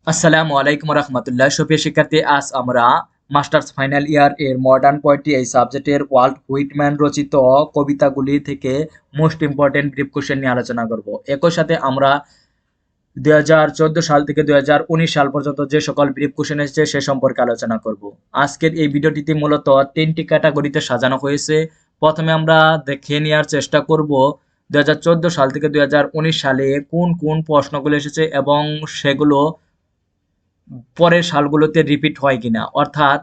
আসসালামু আলাইকুম রহমতুল্লাহ। সুপ্রিয় শিক্ষার্থী, আজ আমরা মাস্টার্স ফাইনাল ইয়ার এর মডার্ন পোয়েট্রি এই সাবজেক্টের ওয়াল্ট হুইটম্যান রচিত কবিতাগুলি থেকে মোস্ট ইম্পর্টেন্ট ব্রিফ কোশ্চেন নিয়ে আলোচনা করব। একই সাথে আমরা 2014 সাল থেকে 2019 সাল পর্যন্ত যে সকল ব্রিফ কোশ্চেন এসেছে সে সম্পর্কে আলোচনা করব। আজকের এই ভিডিওটিতে মূলত 3টি ক্যাটাগরিতে সাজানো হয়েছে। প্রথমে আমরা দেখে নেওয়ার চেষ্টা করব 2014 সাল থেকে 2019 সালে কোন কোন প্রশ্নগুলো এসেছে এবং সেগুলো পরের সালগুলোতে রিপিট হয় কিনা। অর্থাৎ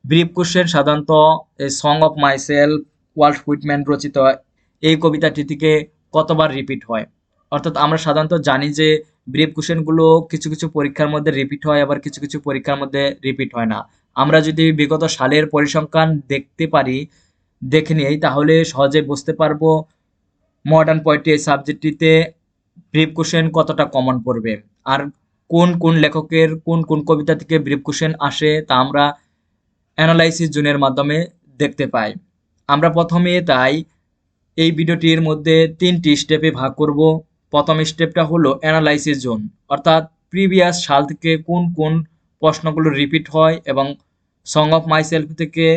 ব্রিফ কোশ্চেন সাধারণত a song of myself Walt Whitman রচিত এই কবিতাটি থেকে কতবার রিপিট হয়। অর্থাৎ আমরা সাধারণত জানি যে ব্রিফ কোশ্চেনগুলো কিছু কিছু পরীক্ষার মধ্যে রিপিট হয়, আবার কিছু কিছু পরীক্ষার মধ্যে রিপিট হয় না। আমরা যদি বিগত সালের পরিসংখ্যান দেখতে পারি, দেখে নিই, তাহলে সহজে বুঝতে পারবো মডার্ন পোয়েট্রি এই সাবজেক্টটিতে ব্রিফ কোশ্চেন কতটা কমন পড়বে। আর কোন কোন লেখকের কোন কোন কবিতা থেকে ব্রিফ কোশ্চেন আসে তা আমরা অ্যানালাইসিস জোনের মাধ্যমে দেখতে পাই। আমরা প্রথমে তাই এই ভিডিওটির মধ্যে 3টি স্টেপে ভাগ করব। প্রথম স্টেপটা হলো অ্যানালাইসিস জোন, অর্থাৎ প্রিভিয়াস সাল থেকে কোন কোন প্রশ্নগুলো রিপিট হয় এবং সং অফ মাইসেলফ থেকে,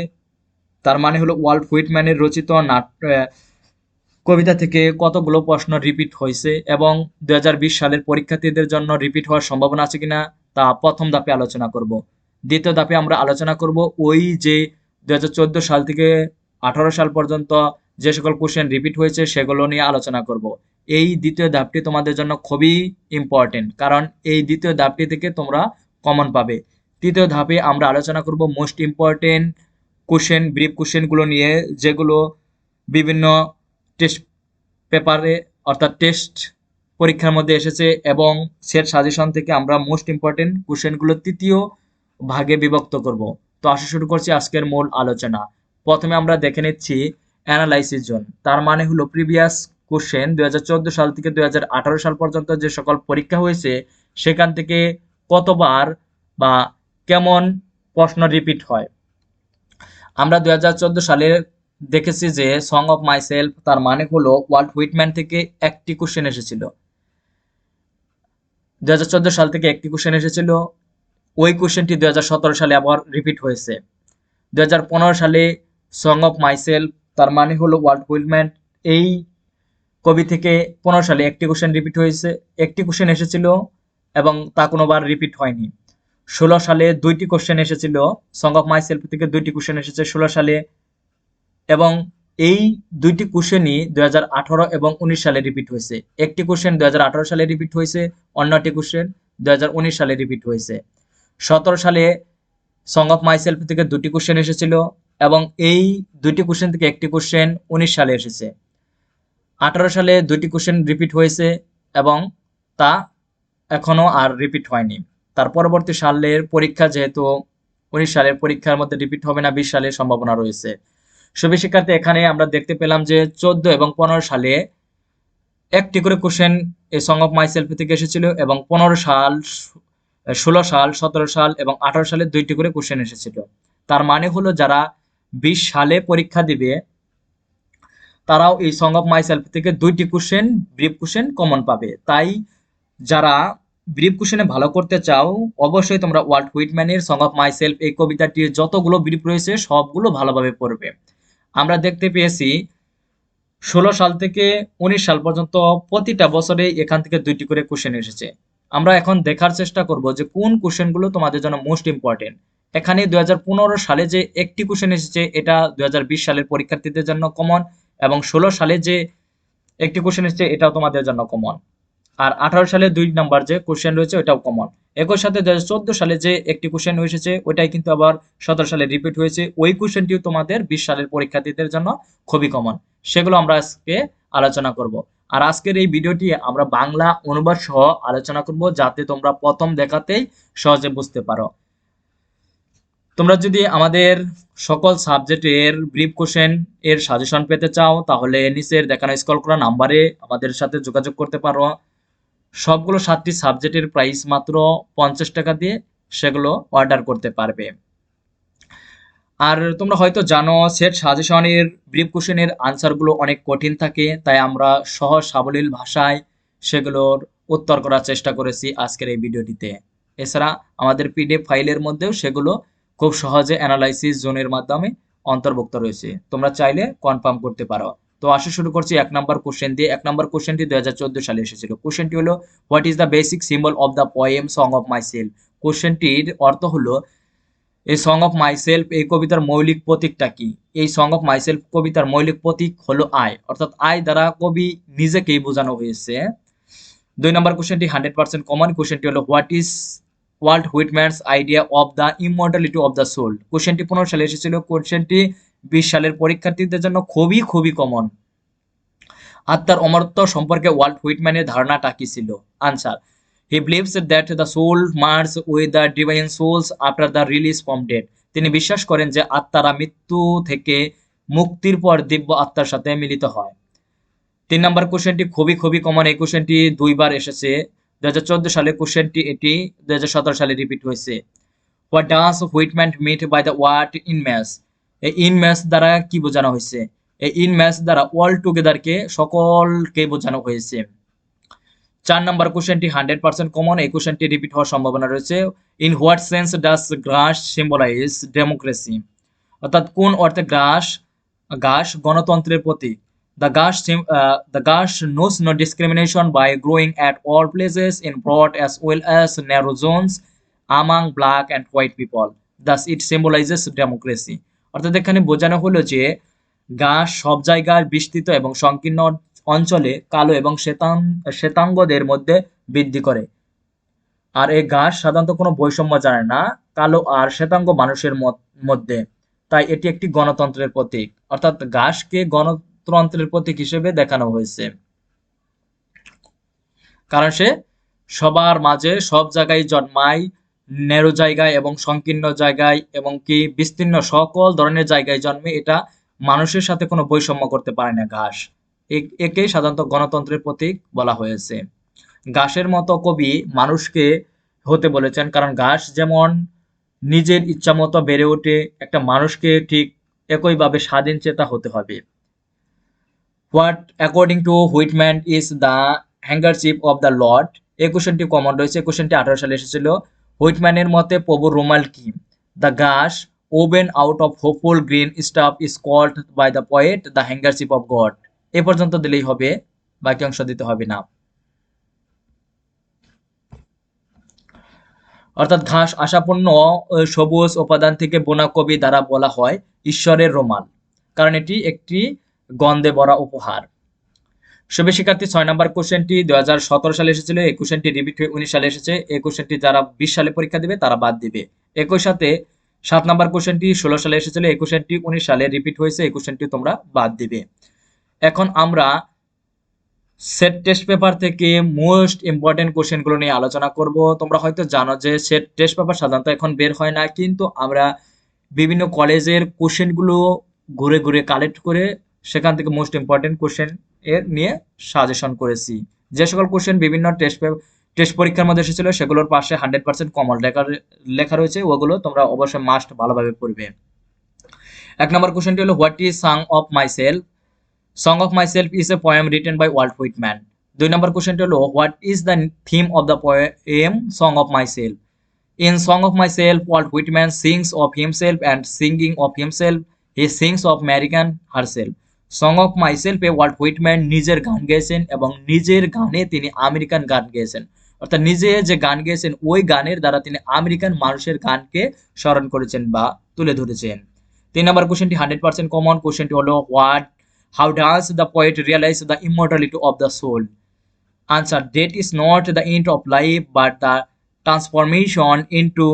তার মানে হলো ওয়াল্ট হুইটম্যানের রচিত কবিতা থেকে কতগুলো প্রশ্ন রিপিট হয়েছে এবং 2020 সালের পরীক্ষার্থীদের জন্য রিপিট হওয়ার সম্ভাবনা আছে কিনা তা প্রথম ধাপে আলোচনা করব। দ্বিতীয় ধাপে আমরা আলোচনা করব ওই যে 2014 সাল থেকে 18 সাল পর্যন্ত যে সকল কোশ্চেন রিপিট হয়েছে সেগুলো নিয়ে আলোচনা করব। এই দ্বিতীয় ধাপটি তোমাদের জন্য খুবই ইম্পর্টেন্ট, কারণ এই দ্বিতীয় ধাপটি থেকে তোমরা কমন পাবে। তৃতীয় ধাপে আমরা আলোচনা করব মোস্ট ইম্পর্টেন্ট কোশ্চেন, ব্রিফ কোশ্চেনগুলো নিয়ে, যেগুলো বিভিন্ন টেস্ট পেপারে অর্থাৎ টেস্ট পরীক্ষার মধ্যে এসেছে এবং সেট সাজেশন থেকে আমরা মোস্ট ইম্পর্টেন্ট কোশ্চেনগুলো তৃতীয় ভাগে বিভক্ত করব। তো আসা শুরু করছি আজকের মূল আলোচনা। প্রথমে আমরা দেখে নিচ্ছি অ্যানালাইসিস জোন, তার মানে হলো প্রিভিয়াস কোশ্চেন 2014 সাল থেকে 2018 সাল পর্যন্ত যে সকল পরীক্ষা হয়েছে সেখান থেকে কতবার বা কেমন প্রশ্ন রিপিট হয়। আমরা 2014 সালে দেখেছি যে সং অফ মাইসেলফ, তার মানে হলো ওয়াল্ট হুইটম্যান থেকে একটি কোশ্চেন এসেছিল। 2014 সাল থেকে একটি কোশ্চেন এসেছিল। ওই কোশ্চেনটি 2017 সালে আবার রিপিট হয়েছে। 2015 সালে সং অফ মাইসেলফ, তার মানে হলো ওয়াল্ট হুইটম্যান, এই কবি থেকে 15 সালে একটি কোশ্চেন রিপিট হয়েছে, একটি কোশ্চেন এসেছিল এবং তা কোনোবার রিপিট হয়নি। 16 সালে 2টি কোশ্চেন এসেছিল, সং অফ মাইসেলফ থেকে 2টি কোশ্চেন এসেছে 16 সালে, এবং এই 2টি কোশ্চেনই 2018 এবং 19 সালে রিপিট হয়েছে। একটি কোশ্চেন 2018 সালে রিপিট হয়েছে, অন্যটি কোশ্চেন 2019 সালে রিপিট হয়েছে। 17 সালে সং অফ মাইসেলফ থেকে 2টি কোশ্চেন এসেছিল এবং এই 2টি কোশ্চেন থেকে একটি কোশ্চেন 19 সালে এসেছে। 18 সালে 2টি কোশ্চেন রিপিট হয়েছে এবং তা এখনো আর রিপিট হয়নি। তার পরবর্তী সালের পরীক্ষা, যেহেতু 19 সালের পরীক্ষার মধ্যে রিপিট হবে না, 20 সালের সম্ভাবনা রয়েছে। সুপ্রিয় শিক্ষার্থী, এখানে আমরা দেখতে পেলাম যে 14 এবং 15 সালে একটি করে কোশ্চেন এই সং অফ মাইসেলফ থেকে এসেছিল এবং 15 সাল, 16 সাল, 17 সাল এবং 18 সালে 2টি করে কোশ্চেন এসেছিল। তার মানে হলো যারা 20 সালে পরীক্ষা দিবে তারাও এই সং অফ মাইসেলফ থেকে 2টি কোশ্চেন, ব্রিফ কোশ্চেন কমন পাবে। তাই যারা ব্রিফ কোশ্চেনে ভালো করতে চাও, অবশ্যই তোমরা ওয়াল্ট হুইটম্যানের সং অফ মাইসেলফ এই কবিতাটির যতগুলো ব্রিফ রয়েছে সবগুলো ভালোভাবে পড়বে। আমরা দেখতে পেয়েছি 16 সাল থেকে 19 সাল পর্যন্ত প্রতিটা বছরে এখান থেকে 2টি করে কোশ্চেন এসেছে। আমরা এখন দেখার চেষ্টা করব যে কোন কোশ্চেনগুলো তোমাদের জন্য মোস্ট ইম্পর্টেন্ট। এখানে 2015 সালে যে একটি কোশ্চেন এসেছে এটা 2020 সালের পরীক্ষার্থীদের জন্য কমন, এবং 16 সালে যে একটি কোশ্চেন এসেছে এটাও তোমাদের জন্য কমন। আর 18 সালে 2 নাম্বার যে কোশ্চেন রয়েছে ওটাও কমন। একই সাথে 2014 সালে যে একটি কোশ্চেন এসেছে ওইটাই কিন্তু আবার 17 সালে রিপিট হয়েছে। ওই কোশ্চেনটিও তোমাদের 20 সালের পরীক্ষার্থীদের জন্য খুবই কমন। সেগুলো আমরা আজকে আলোচনা করব। আর আজকের এই ভিডিওটি আমরা বাংলা অনুবাদ সহ আলোচনা করব, যাতে তোমরা প্রথম দেখাতেই সহজে বুঝতে পারো। তোমরা যদি আমাদের সকল সাবজেক্টের ব্রিফ কোশ্চেন এর সাজেশন পেতে চাও তাহলে নিচের দেখানো স্ক্রল করা নাম্বারে আমাদের সাথে যোগাযোগ করতে পারো। সবগুলো 7টি সাবজেক্টের প্রাইস মাত্র 50 টাকা দিয়ে সেগুলো অর্ডার করতে পারবে। আর তোমরা হয়তো জানো সেট সাজেশনের ব্রিফ কোশ্চেনের আনসারগুলো অনেক কঠিন থাকে, তাই আমরা সহজ সাবলীল ভাষায় সেগুলোর উত্তর করার চেষ্টা করেছি আজকের এই ভিডিওটিতে। এছাড়া আমাদের পিডিএফ ফাইলের মধ্যেও সেগুলো খুব সহজে অ্যানালাইসিস জোনের মাধ্যমে অন্তর্ভুক্ত রয়েছে, তোমরা চাইলে কনফার্ম করতে পারো। তো আসা শুরু করছি 1 নম্বর কোশ্চেন দিয়ে। 1 নম্বর কোশ্চেনটি 2014 সালে এসেছিল। কোশ্চেনটি হলো, what is the basic symbol of the poem song of myself. কোশ্চেনটির অর্থ হলো, এই সং অফ মাইসেলফ এই কবিতার মৌলিক প্রতীকটা কি? এই সং অফ মাইসেলফ কবিতার মৌলিক প্রতীক হলো আই, অর্থাৎ আই দ্বারা কবি নিজেকেই বোঝানো হয়েছে। 2 নম্বর কোশ্চেনটি 100% কমন। কোশ্চেনটি হলো, what is Walt Whitman's idea of the immortality of the soul. কোশ্চেনটি 15 সালে এসেছিল। কোশ্চেনটি 20 সালের পরীক্ষার্থীদের জন্য খুবই খুবই কমন। আত্মার অমরত্ব সম্পর্কে ওয়াল্ট হুইটম্যানের ধারণাটা কি ছিল? Answer, he believes that the soul merge with the divine souls after the release from death. তিনি বিশ্বাস করেন যে আত্মারা মৃত্যু থেকে মুক্তির পর দিব্য আত্মার সাথে মিলিত হয়। 3 নম্বর কোশ্চেনটি খুবই খুবই কমন। এই কোশ্চেনটি 2বার এসেছে। 2014 সালে কোশ্চেনটি, এটি 2017 সালে রিপিট হয়েছে। What does Whitman mean by the word en masse. এই ইন ম্যাস দ্বারা কি বোঝানো হয়েছে? এই ইন ম্যাস দ্বারা অল টুগেদারকে, সকলকে বোঝানো হয়েছে। 4 নম্বর কোশ্চেনটি 100% কমন। এই কোশ্চেনটি রিপিট হওয়ার সম্ভাবনা রয়েছে। In what sense does grass symbolize democracy. অর্থাৎ কোন অর্থে ঘাস গণতন্ত্রের প্রতীক। The Gash knows no discrimination by growing at all places in broad as well as narrow zones among black and white people. Thus it symbolizes democracy. অর্থাৎ এখানে বোঝানো হলো যে ঘাস সব জায়গায় বিস্তৃত এবং সংকীর্ণ অঞ্চলে কালো এবং শ্বেতাঙ্গদের মধ্যে বৃদ্ধি করে। আর এই ঘাস সাধারণত কোনো বৈষম্য জানে না কালো আর শ্বেতাঙ্গ মানুষের মধ্যে। তাই এটি একটি গণতন্ত্রের প্রতীক, অর্থাৎ ঘাসকে গণতন্ত্রের প্রতীক হিসেবে দেখানো হয়েছে, কারণ সে সবার মাঝে সব জায়গায় জন্মায়, ন্যারো জায়গায় এবং সংকীর্ণ জায়গায় এবং কি বিস্তীর্ণ সকল ধরনের জায়গায় জন্মে। এটা মানুষের সাথে কোনো বৈষম্য করতে পারে না ঘাস। একেই সাধারণত গণতন্ত্রের প্রতীক বলা হয়েছে। ঘাসের মতো কবি মানুষকে হতে বলেছেন, কারণ ঘাস যেমন নিজের ইচ্ছা মতো বেড়ে ওঠে, একটা মানুষকে ঠিক একইভাবে স্বাধীন চেতা হতে হবে। What according to Whitman is the handkerchief of the lord. এই কোশ্চেনটি কমন রয়েছে। কোশ্চেনটি 18 সালে এসেছিল। হুইটম্যানের মতে প্রভুর রুমাল কি? দ্য ঘাস woven out of hopeful green stuff is called by the poet the handkerchief of God. এ পর্যন্ত দিলেই হবে, বাকি অংশ দিতে হবে না। অর্থাৎ ঘাস আশাপূর্ণ সবুজ উপাদান থেকে বোনা কবি দ্বারা বলা হয় ঈশ্বরের রুমাল, কারণ এটি একটি গন্ধে ভরা উপহার। শুভ শিক্ষার্থী, 6 নম্বর কোশ্চেনটি 2017 সালে এসেছিল। এই কোশ্চেনটি রিপিট হয়ে 19 সালে এসেছে। এই কোশ্চেনটি যারা 20 সালে পরীক্ষা দিবে তারা বাদ দিবে। একই সাথে 7 নম্বর কোশ্চেনটি 16 সালে এসেছিল। এই কোশ্চেনটি 19 সালে রিপিট হয়েছে। এই কোশ্চেনটি তোমরা বাদ দিবে। এখন আমরা সেট টেস্ট পেপার থেকে মোস্ট ইম্পর্টেন্ট কোশ্চেনগুলো নিয়ে আলোচনা করব। তোমরা হয়তো জানো যে সেট টেস্ট পেপার সাধারণত এখন বের হয় না, কিন্তু আমরা বিভিন্ন কলেজের কোশ্চেনগুলো ঘুরে ঘুরে কালেক্ট করে সেখান থেকে মোস্ট ইম্পর্টেন্ট কোশ্চেন এর নিয়ে সাজেশন করেছি। যে সকল কোশ্চেন বিভিন্ন টেস্ট পরীক্ষার মধ্যে এসেছিল সেগুলোর পাশে 100% কমন লেখা রয়েছে, ওগুলো তোমরা অবশ্যই মাস্ট ভালোভাবে পড়বে। 1 নম্বর কোশ্চেনটি হলো, what is song of my self. Song of Myself is a poem written by Walt Whitman. 2 নম্বর কোশ্চেনটি হলো, what is the theme of the poem Song of Myself? In Song of Myself, Walt Whitman sings of himself, and singing of himself, he sings of American herself. Song of Myself A Walt Whitman নিজের গান গেয়েছেন এবং নিজের গানে তিনি American গান গেয়েছেন, অর্থাৎ নিজে যে গান গেয়েছেন ওই গানের দ্বারা তিনি আমেরিকান মানুষের গানকে স্মরণ করেছেন বা তুলে ধরেছেন। 3 নম্বর কোশ্চেনটি 100% কমন। কোশ্চেনটি হলো, how does the poet realize the immortality of the soul? Answer, death is not the end of life but the transformation into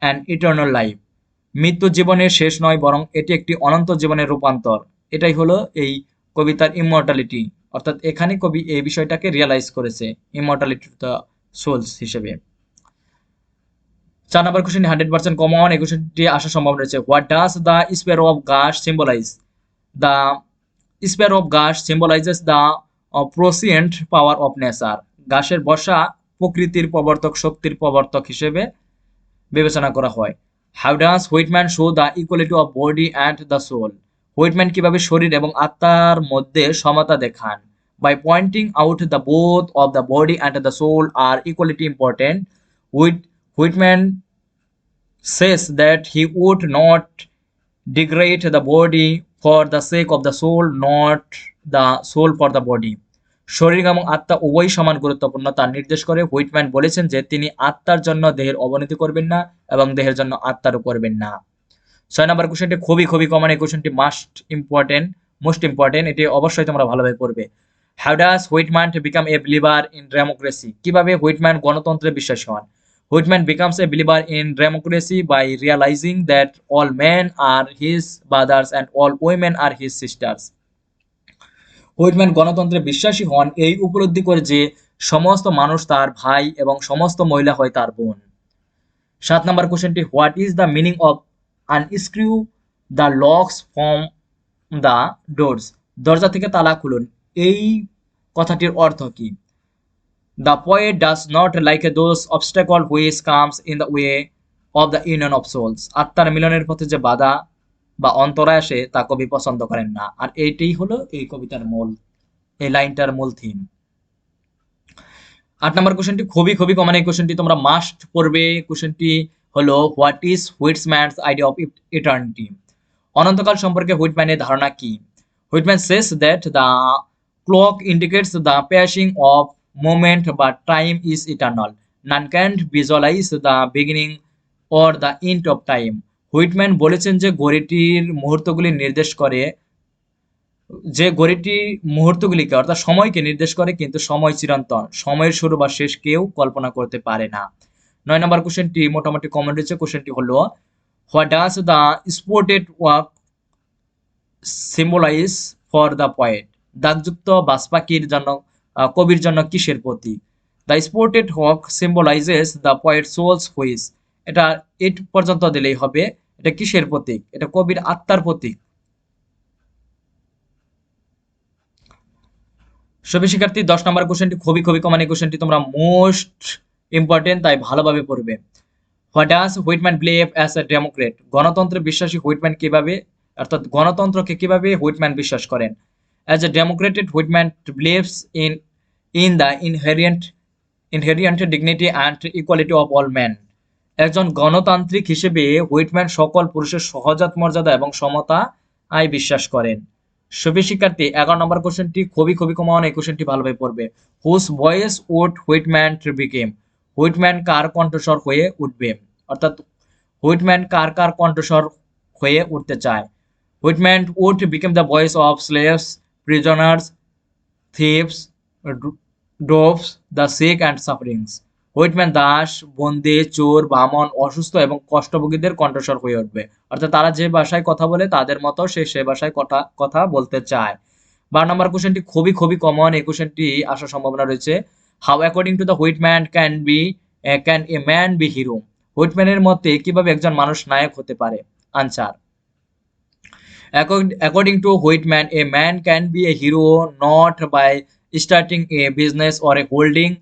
an eternal life. মৃত্যু জীবনের শেষ নয়, বরং এটি একটি অনন্ত জীবনের রূপান্তর। এটাই হলো এই কবিতার ইমর্টালিটি, অর্থাৎ এখানে কবি এই বিষয়টাকে রিয়েলাইজ করেছে ইমর্টালিটি অফ দ্য সোলস হিসেবে। 4 নম্বর কোশ্চেন 100% কমন। এই কোশ্চেনটি আসার সম্ভাবনা রয়েছে। What does the spear of ঘাস সিম্বলাইজ? দ্য স্পেয়ার অফ ঘাস symbolizes the procreant power of nature. ঘাসের বসা প্রকৃতির প্রবর্তক শক্তির প্রবর্তক হিসেবে বিবেচনা করা হয়। How does Whitman show the equality of body and the soul? Whitman কিভাবে শরীর এবং আত্মার মধ্যে সমতা দেখান? By pointing out the both of the body and the soul আর equality important, Whitman says that he would not degrade the body for the sake of the soul, not the soul for the body. শরীর এবং আত্মা উভয়ই সমান গুরুত্বপূর্ণ তা নির্দেশ করে। হুইটম্যান বলেছেন যে তিনি আত্মার জন্য দেহের অবনতি করবেন না এবং দেহের জন্য আত্মারও করবেন না। 6 নম্বর কোশ্চেনটি খুবই কমন, এই কোশ্চেনটি মোস্ট ইম্পর্টেন্ট, এটি অবশ্যই তোমরা ভালোভাবে পড়বে। How does Whitman become a believer in democracy? কিভাবে হুইটম্যান গণতন্ত্রে বিশ্বাসী হন? Whitman becomes a believer in democracy by realizing that all men are his brothers and all women are his sisters. Whitman গণতন্ত্রে বিশ্বাসী হন এই উপলব্ধি করে যে সমস্ত মানুষ তার ভাই এবং সমস্ত মহিলা হয় তার বোন। 7 নম্বর কোশ্চেনটি, what is the meaning of unscrew the locks from the doors? দরজা থেকে তালা খুলুন, এই কথাটির অর্থ কি? The poet does not like those obstacles which comes in the way of the union of souls. আত্মার মিলনের পথে যে বাধা বা অন্তরায় আসে তা কবি পছন্দ করেন না। আর এইটাই হলো এই কবিতার এই লাইনটার মূল থিম। 8 নম্বর কোশ্চেনটি খুবই কমন, এই কোশ্চেনটি তোমরা মাস্ট পড়বে। কোশ্চেনটি হলো, what is Whitman's idea of eternity? অনন্তকাল সম্পর্কে হুইটম্যানের ধারণা কি? Whitman says that the clock indicates the passing of moment but time is eternal. None can visualize the beginning or the end of time. Whitman বলেছেন যে ঘড়িটির মুহূর্তগুলি নির্দেশ করে, যে ঘড়িটি মুহূর্তগুলিকে অর্থাৎ সময়কে নির্দেশ করে, কিন্তু সময় চিরন্তন, সময়ের শুরু বা শেষ কেউ কল্পনা করতে পারে না। 9 নম্বর কোশ্চেনটি মোটামুটি কমন রয়েছে। কোশ্চেনটি হলো, what does the spotted hawk symbolize for the poet? দাগযুক্ত বাজ পাখির জন্য কবির জন্য কিসের প্রতীক? The spotted hawk symbolizes the poet soul's which. এটা 8 পর্যন্ত দিলেই হবে। এটা কিসের প্রতীক? এটা কবির আত্মার প্রতীক। সবই শিক্ষার্থী 10 নম্বর কোশ্চেনটি খুবই কমন, এই কোশ্চেনটি তোমরা মোস্ট ইম্পর্টেন্ট, তাই ভালোভাবে পড়বে। What does Whitman believe as a Democrat? গণতন্ত্রে বিশ্বাসী হুইটম্যান কিভাবে, অর্থাৎ গণতন্ত্রকে কিভাবে হুইটম্যান বিশ্বাস করেন? As a democrat Whitman believes in the inherent dignity and equality of all man. একজন গণতান্ত্রিক হিসেবে হুইটম্যান সকল পুরুষের সহজাত মর্যাদা এবং সমতায় বিশ্বাস করেন। সবই শিক্ষার্থী 11 নম্বর কোশ্চেনটি খুবই কমন, এই কোশ্চেনটি ভালোভাবে পড়বে। Whose voice would Whitman become? Whitman কার কণ্ঠস্বর হয়ে উঠবে, অর্থাৎ হুইটম্যান কার কণ্ঠস্বর হয়ে উঠতে চায়? Whitman would become the voice of slaves, prisoners, thieves, dwarves, the sick and sufferings. Whitman দাস, বন্দী, চোর, বামন, অসুস্থ এবং কষ্টভোগীদের কণ্ঠস্বর হয়ে উঠবে, অর্থাৎ তারা যে ভাষায় কথা বলে তাদের মতো সে ভাষায় কথা বলতে চায়। 12 নম্বর কোশ্চেনটি খুবই কমন, এই কোশ্চেনটি আসার সম্ভাবনা রয়েছে। How according to the Whitman can a man be hero? হুইটম্যানের মতে কিভাবে একজন মানুষ নায়ক হতে পারে? Answer, according to Whitman, a man can be a hero not by starting a business or holding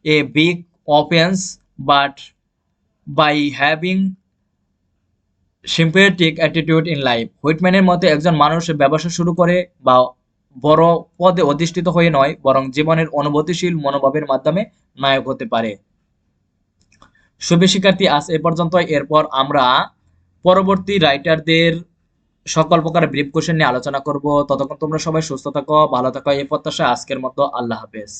a big offense, but by having sympathetic attitude in life. হুইটম্যানের মতে একজন মানুষ ব্যবসা শুরু করে বা বড় পদে অধিষ্ঠিত হয়ে নয়, বরং জীবনের অনুভূতিশীল মনোভাবের মাধ্যমে নায়ক হতে পারে। শুভ শিক্ষার্থী, আজ এ পর্যন্ত। এরপর আমরা পরবর্তী রাইটারদের সকল প্রকার ব্রিফ কোশ্চেন নিয়ে আলোচনা করব। ততক্ষণ তোমরা সবাই সুস্থ থাকো, ভালো থাকো, এই প্রত্যাশা আজকের মতো। আল্লাহ হাফেজ।